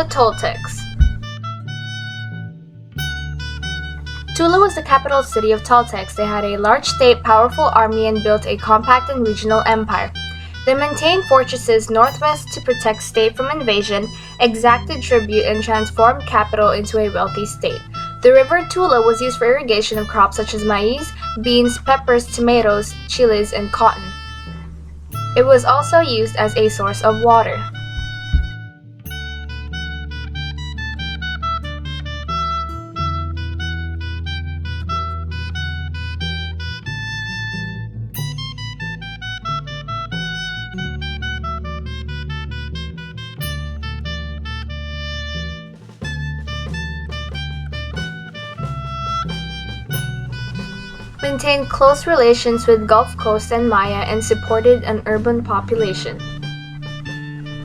The Toltecs. Tula was the capital city of Toltecs. They had a large state, powerful army, and built a compact and regional empire. They maintained fortresses northwest to protect state from invasion, exacted tribute, and transformed capital into a wealthy state. The river Tula was used for irrigation of crops such as maize, beans, peppers, tomatoes, chilies, and cotton. It was also used as a source of water. Maintained close relations with Gulf Coast and Maya and supported an urban population.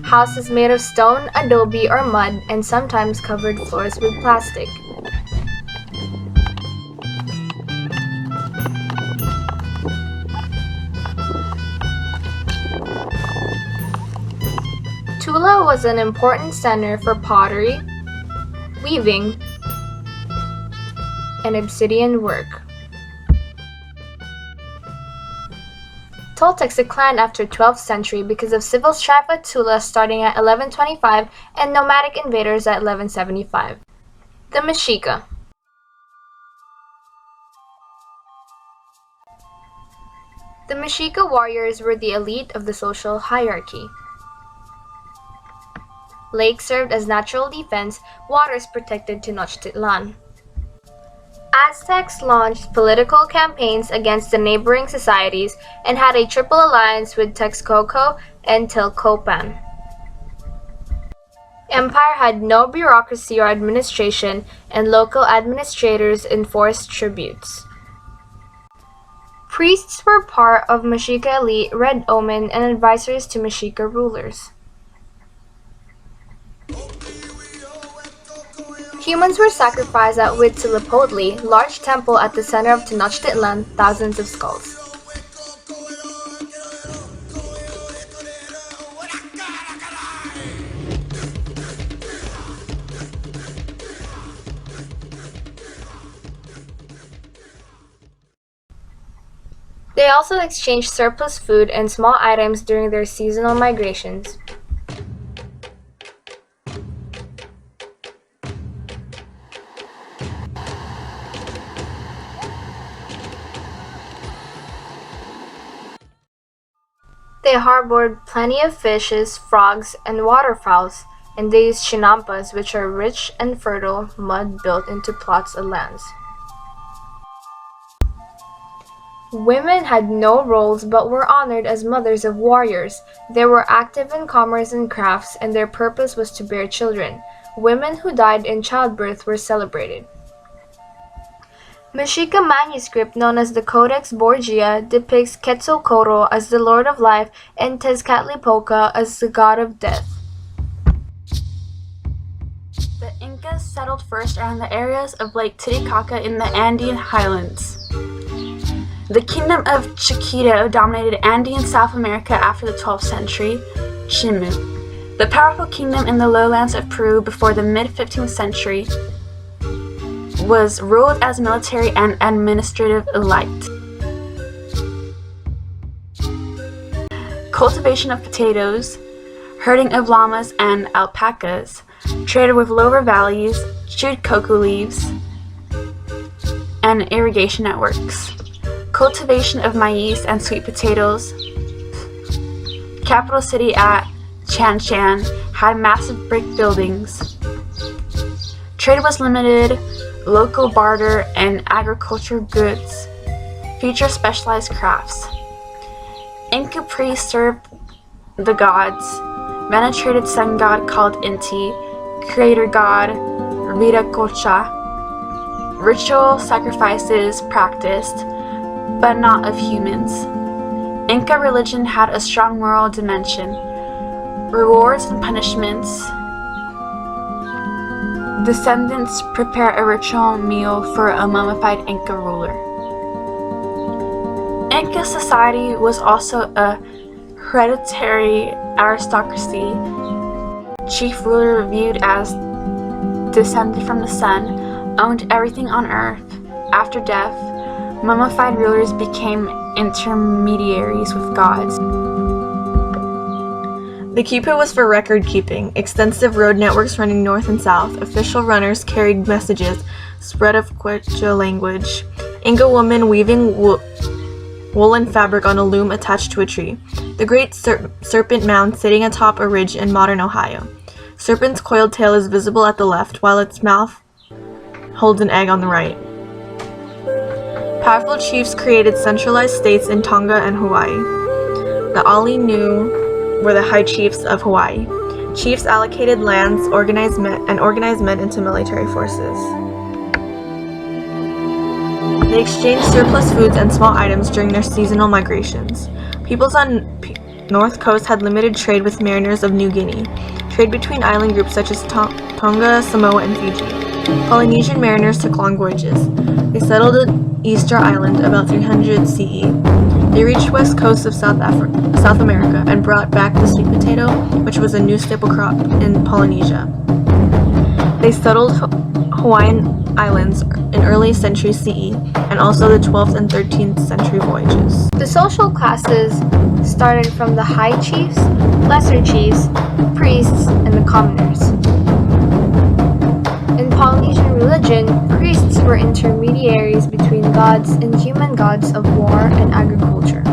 Houses made of stone, adobe, or mud and sometimes covered floors with plastic. Tula was an important center for pottery, weaving, and obsidian work. Toltecs declined after 12th century because of civil strife at Tula starting at 1125 and nomadic invaders at 1175. The Mexica. The Mexica warriors were the elite of the social hierarchy. Lakes served as natural defense, waters protected Tenochtitlan. Aztecs launched political campaigns against the neighboring societies and had a triple alliance with Texcoco and Tlacopan. Empire had no bureaucracy or administration, and local administrators enforced tributes. Priests were part of Mexica elite, Red Omen, and advisors to Mexica rulers. Humans were sacrificed at Huitzilopochtli, large temple at the center of Tenochtitlan, thousands of skulls. They also exchanged surplus food and small items during their seasonal migrations. They harbored plenty of fishes, frogs, and waterfowls, and they used chinampas, which are rich and fertile mud built into plots of lands. Women had no roles but were honored as mothers of warriors. They were active in commerce and crafts, and their purpose was to bear children. Women who died in childbirth were celebrated. Mexica manuscript known as the Codex Borgia depicts Quetzalcoatl as the Lord of Life and Tezcatlipoca as the God of Death. The Incas settled first around the areas of Lake Titicaca in the Andean highlands. The Kingdom of Chiquito dominated Andean South America after the 12th century. Chimu, the powerful kingdom in the lowlands of Peru before the mid-15th century, was ruled as military and administrative elite. Cultivation of potatoes, herding of llamas and alpacas, traded with lower values, chewed cocoa leaves, and irrigation networks. Cultivation of maize and sweet potatoes. Capital city at Chan Chan had massive brick buildings. Trade was limited. Local barter and agriculture goods. Future specialized crafts. Inca priests served the gods. Venerated sun god called Inti. Creator god Viracocha. Ritual sacrifices practiced, but not of humans. Inca religion had a strong moral dimension. Rewards and punishments. Descendants prepare a ritual meal for a mummified Inca ruler. Inca society was also a hereditary aristocracy. chief ruler viewed as descended from the sun, owned everything on earth. After death, mummified rulers became intermediaries with gods. The Cupid was for record keeping. Extensive road networks running north and south. Official runners carried messages, spread of Quechua language. Inca woman weaving woolen fabric on a loom attached to a tree. The Great Serpent Mound sitting atop a ridge in modern Ohio. Serpent's coiled tail is visible at the left, while its mouth holds an egg on the right. Powerful chiefs created centralized states in Tonga and Hawaii. The Ali Nu were the high chiefs of Hawaii. Chiefs allocated lands, organized men into military forces. They exchanged surplus foods and small items during their seasonal migrations. Peoples on North Coast had limited trade with mariners of New Guinea. Trade between island groups such as Tonga, Samoa, and Fiji. Polynesian mariners took long voyages. They settled at Easter Island about 300 CE. They reached west coast of South America and brought back the sweet potato, which was a new staple crop in Polynesia. They settled Hawaiian Islands in early century CE and also the 12th and 13th century voyages. The social classes started from the high chiefs, lesser chiefs, priests, and the commoners. In Polynesian religion, priests were intermediaries between gods and human gods of war and agriculture.